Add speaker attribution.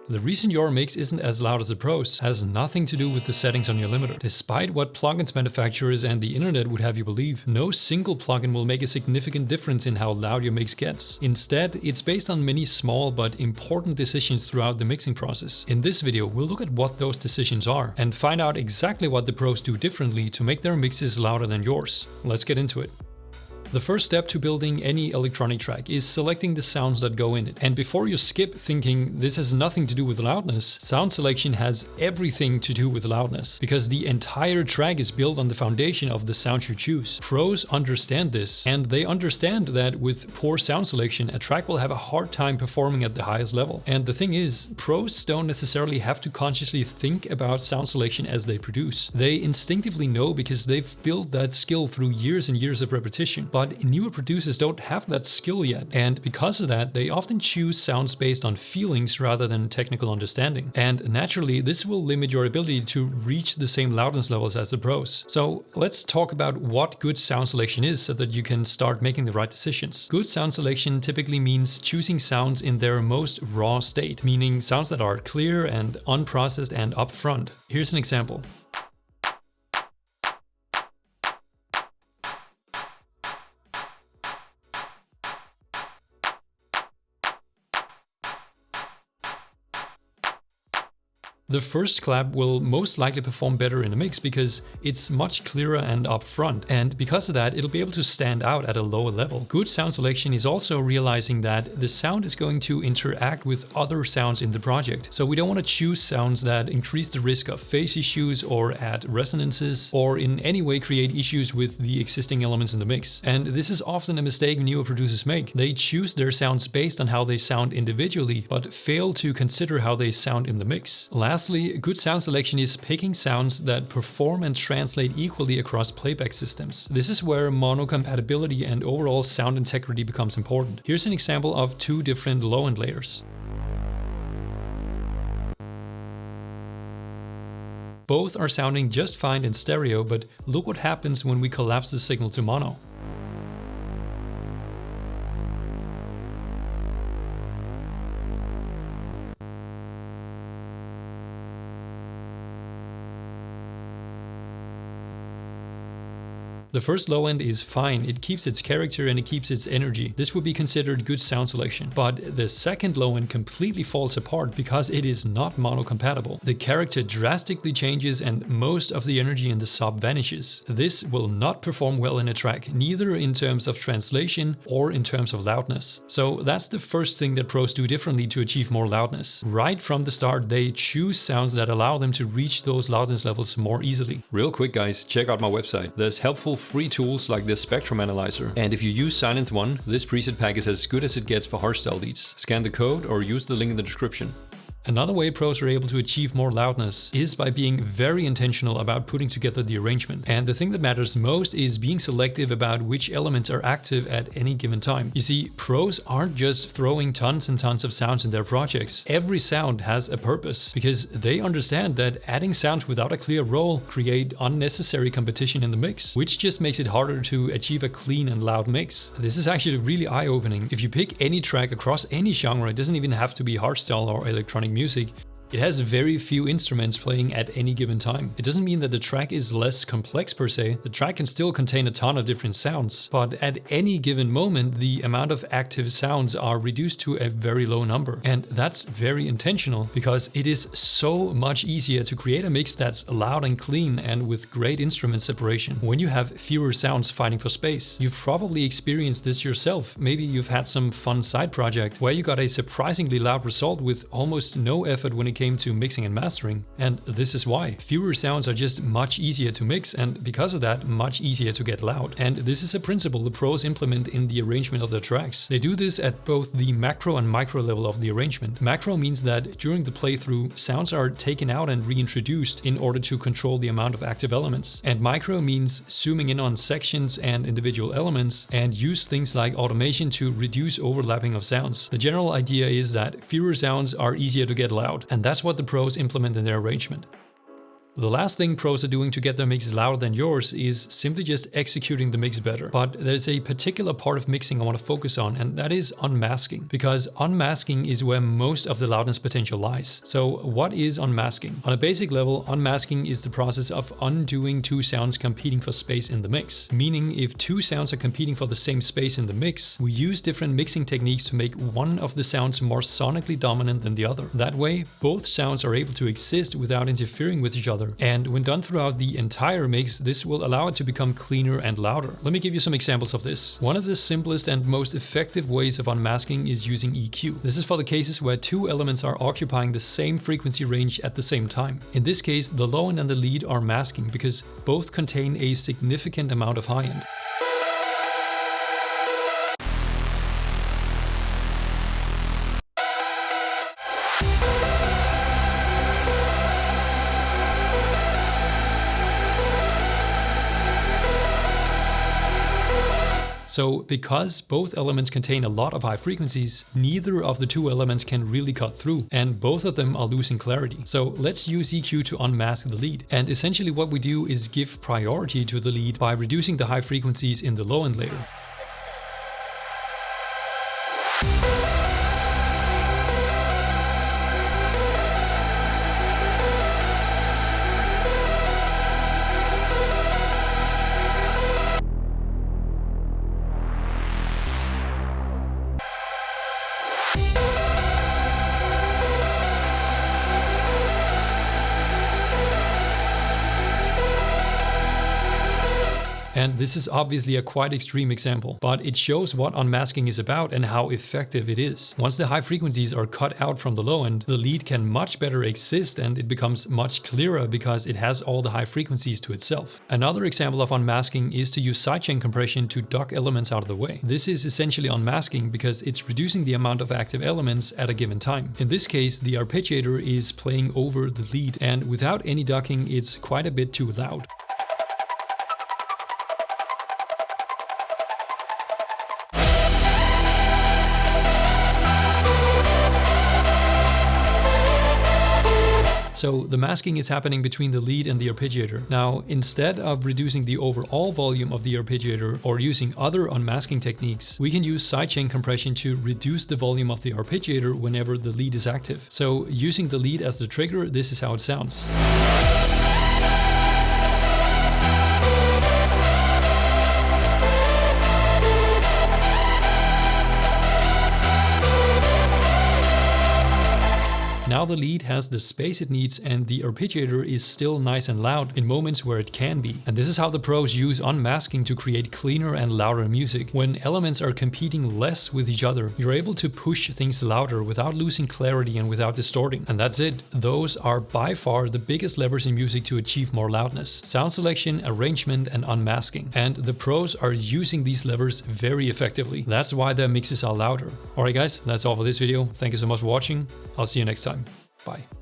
Speaker 1: The reason your mix isn't as loud as the pros has nothing to do with the settings on your limiter. Despite what plugins manufacturers and the internet would have you believe, no single plugin will make a significant difference in how loud your mix gets. Instead, it's based on many small but important decisions throughout the mixing process. In this video, we'll look at what those decisions are and find out exactly what the pros do differently to make their mixes louder than yours. Let's get into it. The first step to building any electronic track is selecting the sounds that go in it. And before you skip thinking this has nothing to do with loudness, sound selection has everything to do with loudness, because the entire track is built on the foundation of the sounds you choose. Pros understand this, and they understand that with poor sound selection, a track will have a hard time performing at the highest level. And the thing is, pros don't necessarily have to consciously think about sound selection as they produce. They instinctively know because they've built that skill through years and years of repetition. But newer producers don't have that skill yet, and because of that, they often choose sounds based on feelings rather than technical understanding. And naturally, this will limit your ability to reach the same loudness levels as the pros. So let's talk about what good sound selection is so that you can start making the right decisions. Good sound selection typically means choosing sounds in their most raw state, meaning sounds that are clear and unprocessed and upfront. Here's an example. The first clap will most likely perform better in a mix because it's much clearer and upfront, and because of that, it'll be able to stand out at a lower level. Good sound selection is also realizing that the sound is going to interact with other sounds in the project. So we don't want to choose sounds that increase the risk of phase issues or add resonances or in any way create issues with the existing elements in the mix. And this is often a mistake newer producers make. They choose their sounds based on how they sound individually, but fail to consider how they sound in the mix. Lastly, good sound selection is picking sounds that perform and translate equally across playback systems. This is where mono compatibility and overall sound integrity becomes important. Here's an example of two different low-end layers. Both are sounding just fine in stereo, but look what happens when we collapse the signal to mono. The first low end is fine, it keeps its character and it keeps its energy. This would be considered good sound selection. But the second low end completely falls apart because it is not mono compatible. The character drastically changes and most of the energy in the sub vanishes. This will not perform well in a track, neither in terms of translation or in terms of loudness. So that's the first thing that pros do differently to achieve more loudness. Right from the start, they choose sounds that allow them to reach those loudness levels more easily. Real quick guys, check out my website. There's helpful free tools like this spectrum analyzer, and if you use Silent One, this preset pack is as good as it gets for Hardstyle leads. Scan the code or use the link in the description. Another way pros are able to achieve more loudness is by being very intentional about putting together the arrangement. And the thing that matters most is being selective about which elements are active at any given time. You see, pros aren't just throwing tons and tons of sounds in their projects. Every sound has a purpose, because they understand that adding sounds without a clear role create unnecessary competition in the mix, which just makes it harder to achieve a clean and loud mix. This is actually really eye-opening. If you pick any track across any genre, it doesn't even have to be hardstyle or electronic music, it has very few instruments playing at any given time. It doesn't mean that the track is less complex per se. The track can still contain a ton of different sounds, but at any given moment, the amount of active sounds are reduced to a very low number. And that's very intentional because it is so much easier to create a mix that's loud and clean and with great instrument separation when you have fewer sounds fighting for space. You've probably experienced this yourself. Maybe you've had some fun side project where you got a surprisingly loud result with almost no effort when it came to mixing and mastering. And this is why. Fewer sounds are just much easier to mix, and because of that, much easier to get loud. And this is a principle the pros implement in the arrangement of their tracks. They do this at both the macro and micro level of the arrangement. Macro means that during the playthrough, sounds are taken out and reintroduced in order to control the amount of active elements. And micro means zooming in on sections and individual elements and use things like automation to reduce overlapping of sounds. The general idea is that fewer sounds are easier to get loud, and that's what the pros implement in their arrangement. The last thing pros are doing to get their mix louder than yours is simply just executing the mix better. But there's a particular part of mixing I want to focus on, and that is unmasking, because unmasking is where most of the loudness potential lies. So what is unmasking? On a basic level, unmasking is the process of undoing two sounds competing for space in the mix. Meaning if two sounds are competing for the same space in the mix, we use different mixing techniques to make one of the sounds more sonically dominant than the other. That way, both sounds are able to exist without interfering with each other. And when done throughout the entire mix, this will allow it to become cleaner and louder. Let me give you some examples of this. One of the simplest and most effective ways of unmasking is using EQ. This is for the cases where two elements are occupying the same frequency range at the same time. In this case, the low end and the lead are masking because both contain a significant amount of high end. So because both elements contain a lot of high frequencies, neither of the two elements can really cut through, and both of them are losing clarity. So let's use EQ to unmask the lead. And essentially what we do is give priority to the lead by reducing the high frequencies in the low end layer. And this is obviously a quite extreme example, but it shows what unmasking is about and how effective it is. Once the high frequencies are cut out from the low end, the lead can much better exist and it becomes much clearer because it has all the high frequencies to itself. Another example of unmasking is to use sidechain compression to duck elements out of the way. This is essentially unmasking because it's reducing the amount of active elements at a given time. In this case, the arpeggiator is playing over the lead, and without any ducking, it's quite a bit too loud. So the masking is happening between the lead and the arpeggiator. Now, instead of reducing the overall volume of the arpeggiator or using other unmasking techniques, we can use sidechain compression to reduce the volume of the arpeggiator whenever the lead is active. So using the lead as the trigger, this is how it sounds. Now the lead has the space it needs and the arpeggiator is still nice and loud in moments where it can be. And this is how the pros use unmasking to create cleaner and louder music. When elements are competing less with each other, you're able to push things louder without losing clarity and without distorting. And that's it. Those are by far the biggest levers in music to achieve more loudness: sound selection, arrangement, and unmasking. And the pros are using these levers very effectively. That's why their mixes are louder. Alright guys, that's all for this video. Thank you so much for watching. I'll see you next time. Bye.